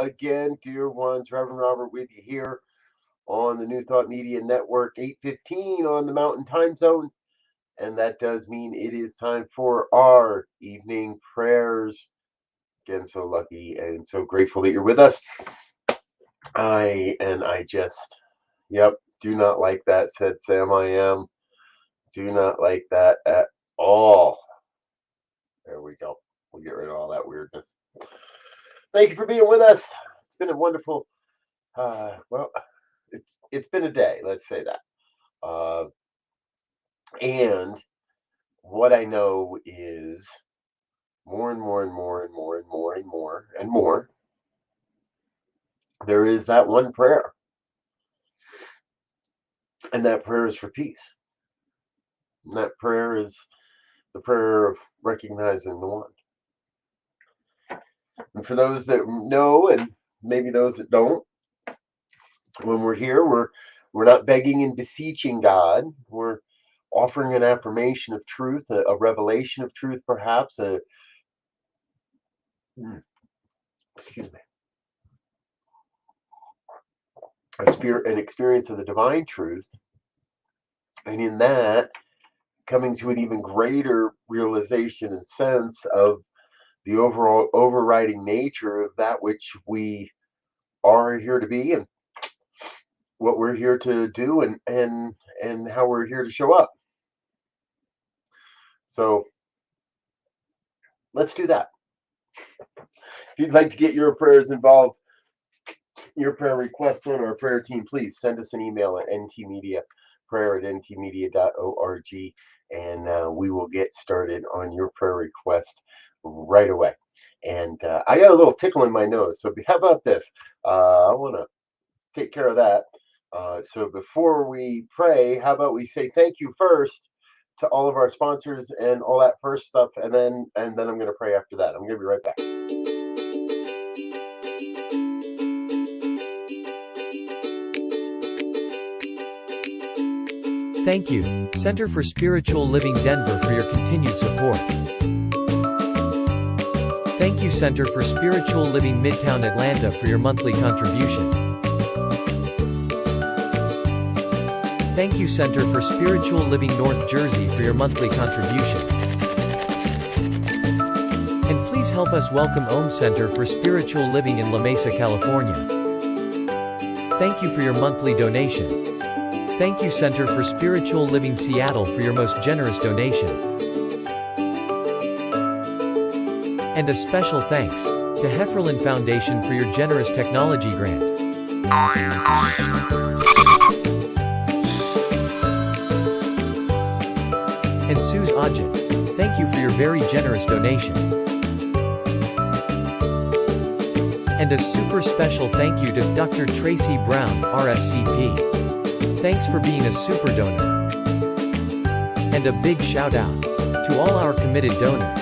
again, dear ones. Reverend Robert with you here on the New Thought Media Network, 8:15 on the Mountain Time Zone. And that does mean it is time for our evening prayers. Again, so lucky and so grateful that you're with us. I just, yep, do not like that, said Sam I am. Do not like that at all. There we go. We'll get rid of all that weirdness. Thank you for being with us. It's been a wonderful, well, it's been a day, let's say that. And what I know is more and more and more and more and more and more and more. There is that one prayer, and that prayer is for peace. And that prayer is the prayer of recognizing the one. And for those that know, and maybe those that don't, when we're here, we're not begging and beseeching God. We're offering an affirmation of truth, a revelation of truth, perhaps excuse me, an experience of the divine truth, and in that, coming to an even greater realization and sense of the overall overriding nature of that which we are here to be and what we're here to do and how we're here to show up. So let's do that. If you'd like to get your prayers involved, your prayer requests on our prayer team, please send us an email at ntmediaprayer@ntmedia.org, and we will get started on your prayer request right away. And I got a little tickle in my nose, so how about this? I want to take care of that. So before we pray, how about we say thank you first to all of our sponsors and all that first stuff, and then I'm going to pray after that. I'm going to be right back. Thank you, Center for Spiritual Living Denver, for your continued support. Thank you, Center for Spiritual Living Midtown Atlanta, for your monthly contribution. Thank you, Center for Spiritual Living North Jersey, for your monthly contribution. And please help us welcome Om Center for Spiritual Living in La Mesa, California. Thank you for your monthly donation. Thank you, Center for Spiritual Living Seattle, for your most generous donation. And a special thanks to Hefferlin Foundation for your generous technology grant. And Suze Ajit, thank you for your very generous donation. And a super special thank you to Dr. Tracy Brown, RSCP. Thanks for being a super donor. And a big shout out to all our committed donors.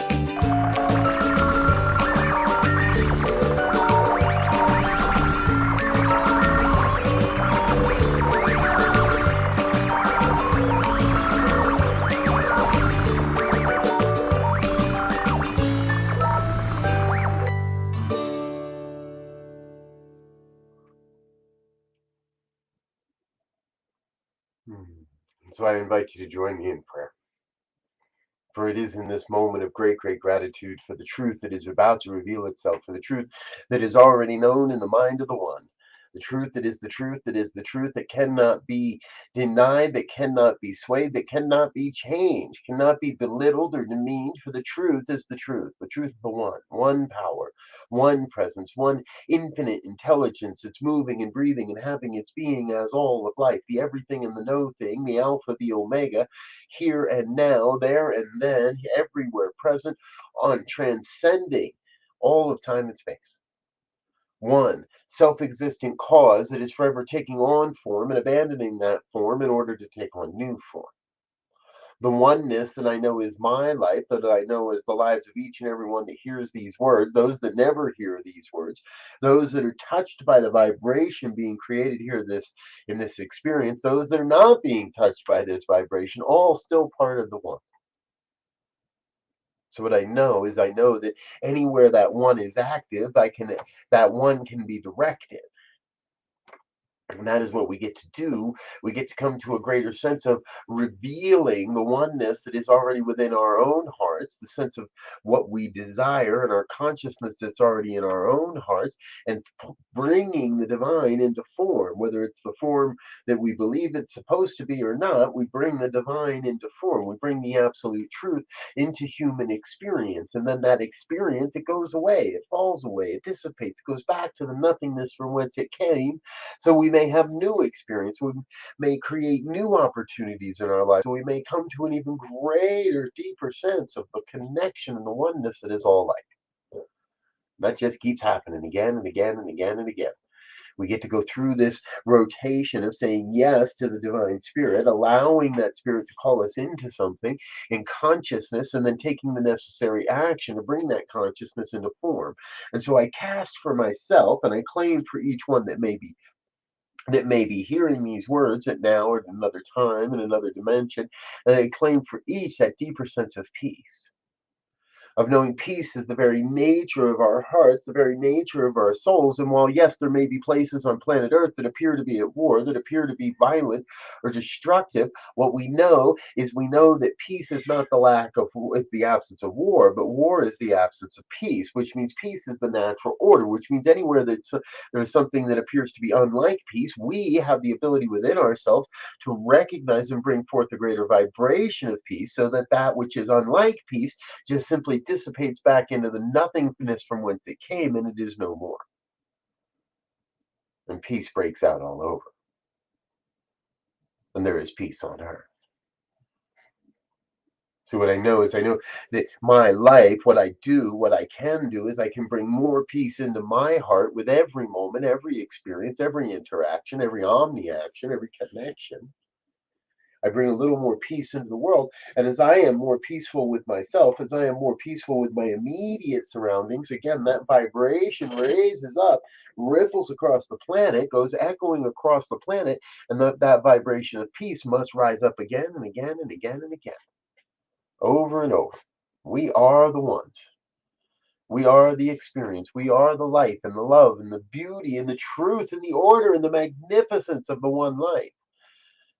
So I invite you to join me in prayer. For it is in this moment of great, great gratitude for the truth that is about to reveal itself, for the truth that is already known in the mind of the one, the truth that is the truth that is the truth that cannot be denied, that cannot be swayed, that cannot be changed, cannot be belittled or demeaned, for the truth is the truth of the one power, one presence, one infinite intelligence. It's moving and breathing and having its being as all of life, the everything and the no thing, the alpha, the omega, here and now, there and then, everywhere present, on transcending all of time and space. One self-existent cause that is forever taking on form and abandoning that form in order to take on new form. The oneness that I know is my life, that I know is the lives of each and every one that hears these words, those that never hear these words, those that are touched by the vibration being created here in this experience, those that are not being touched by this vibration, all still part of the one. So what I know is I know that anywhere that one is active, that one can be directed. And that is what we get to do. We get to come to a greater sense of revealing the oneness that is already within our own hearts, the sense of what we desire and our consciousness that's already in our own hearts, and bringing the divine into form, whether it's the form that we believe it's supposed to be or not. We bring the divine into form. We bring the absolute truth into human experience. And then that experience, it goes away, it falls away, it dissipates, it goes back to the nothingness from whence it came, so we may have new experience. We may create new opportunities in our lives. So we may come to an even greater, deeper sense of the connection and the oneness that is all life. That just keeps happening again and again and again and again. We get to go through this rotation of saying yes to the divine spirit, allowing that spirit to call us into something in consciousness, and then taking the necessary action to bring that consciousness into form. And so I cast for myself and I claim for each one that may be hearing these words at now or at another time in another dimension, and I claim for each that deeper sense of peace, of knowing peace is the very nature of our hearts, the very nature of our souls. And while, yes, there may be places on planet Earth that appear to be at war, that appear to be violent or destructive, what we know is we know that peace is not the lack of, it's the absence of war, but war is the absence of peace, which means peace is the natural order, which means anywhere there's something that appears to be unlike peace, we have the ability within ourselves to recognize and bring forth a greater vibration of peace, so that that which is unlike peace just simply dissipates back into the nothingness from whence it came, and it is no more. And peace breaks out all over. And there is peace on earth. So what I know is I know that my life, what I do, what I can do is I can bring more peace into my heart with every moment, every experience, every interaction, every omni-action, every connection. I bring a little more peace into the world. And as I am more peaceful with myself, as I am more peaceful with my immediate surroundings, again, that vibration raises up, ripples across the planet, goes echoing across the planet, and that vibration of peace must rise up again and again and again and again, over and over. We are the ones. We are the experience. We are the life and the love and the beauty and the truth and the order and the magnificence of the one life,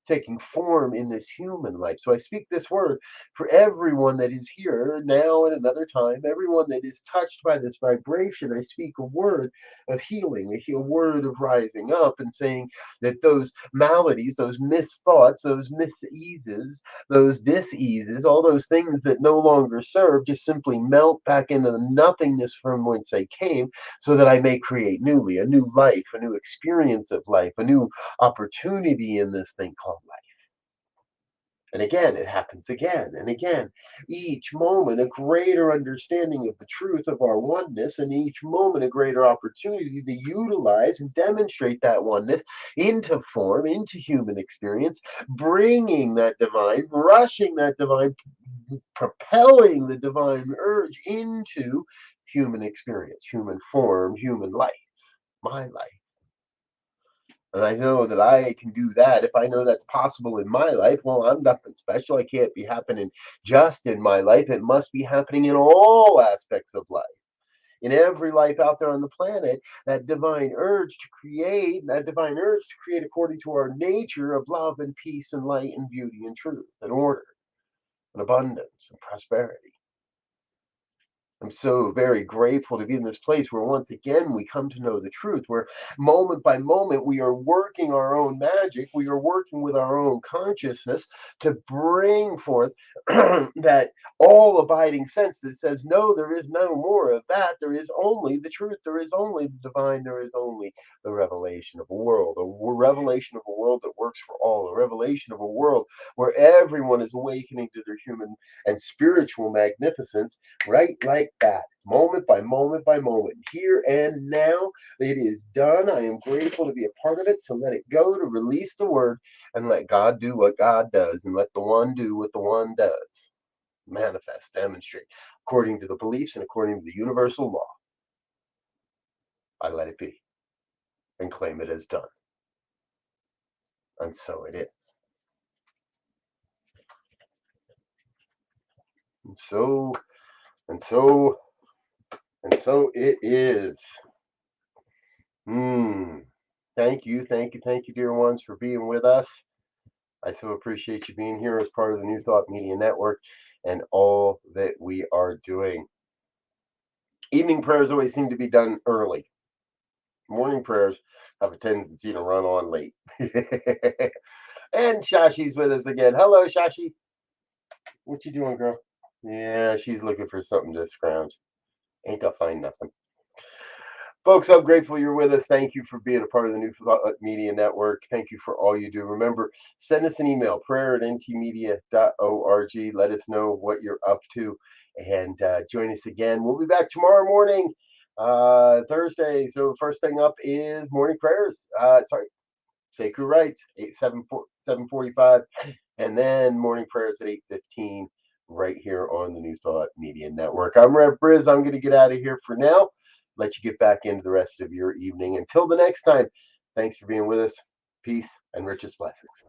taking form in this human life. So I speak this word for everyone that is here now and another time, everyone that is touched by this vibration. I speak a word of healing, a word of rising up and saying that those maladies, those misthoughts, those miseases, those diseases, all those things that no longer serve, just simply melt back into the nothingness from whence they came, so that I may create newly a new life, a new experience of life, a new opportunity in this thing called life. And again, it happens again and again. Each moment, a greater understanding of the truth of our oneness, and each moment, a greater opportunity to utilize and demonstrate that oneness into form, into human experience, bringing that divine, rushing that divine, propelling the divine urge into human experience, human form, human life, my life. And I know that I can do that. If I know that's possible in my life, well, I'm nothing special. I can't be happening just in my life. It must be happening in all aspects of life. In every life out there on the planet, that divine urge to create, according to our nature of love and peace and light and beauty and truth and order and abundance and prosperity. I'm so very grateful to be in this place where once again we come to know the truth, where moment by moment we are working our own magic, we are working with our own consciousness to bring forth that all abiding sense that says, no, there is no more of that. There is only the truth, there is only the divine, there is only the revelation of a world, a revelation of a world that works for all, a revelation of a world where everyone is awakening to their human and spiritual magnificence, right like that, moment by moment by moment, here and now. It is done. I am grateful to be a part of it, to let it go, to release the word, and let God do what God does, and let the one do what the one does. Manifest, demonstrate, according to the beliefs and according to the universal law. I let it be and claim it as done. And so it is. And so And so it is. Thank you, dear ones, for being with us. I so appreciate you being here as part of the New Thought Media Network and all that we are doing. Evening prayers always seem to be done early. Morning prayers have a tendency to run on late. And Shashi's with us again. Hello, Shashi. What you doing, girl? Yeah, she's looking for something to scrounge. Ain't gonna find nothing. Folks, I'm grateful you're with us. Thank you for being a part of the New Thought Media Network. Thank you for all you do. Remember, send us an email, prayer@ntmedia.org. Let us know what you're up to and join us again. We'll be back tomorrow morning, Thursday. So first thing up is morning prayers. Sacred Rites, 7:45, and then morning prayers at 8:15 right here on the New Thought Media Network. I'm Rev Brz. I'm going to get out of here for now. Let you get back into the rest of your evening. Until the next time, thanks for being with us. Peace and richest blessings.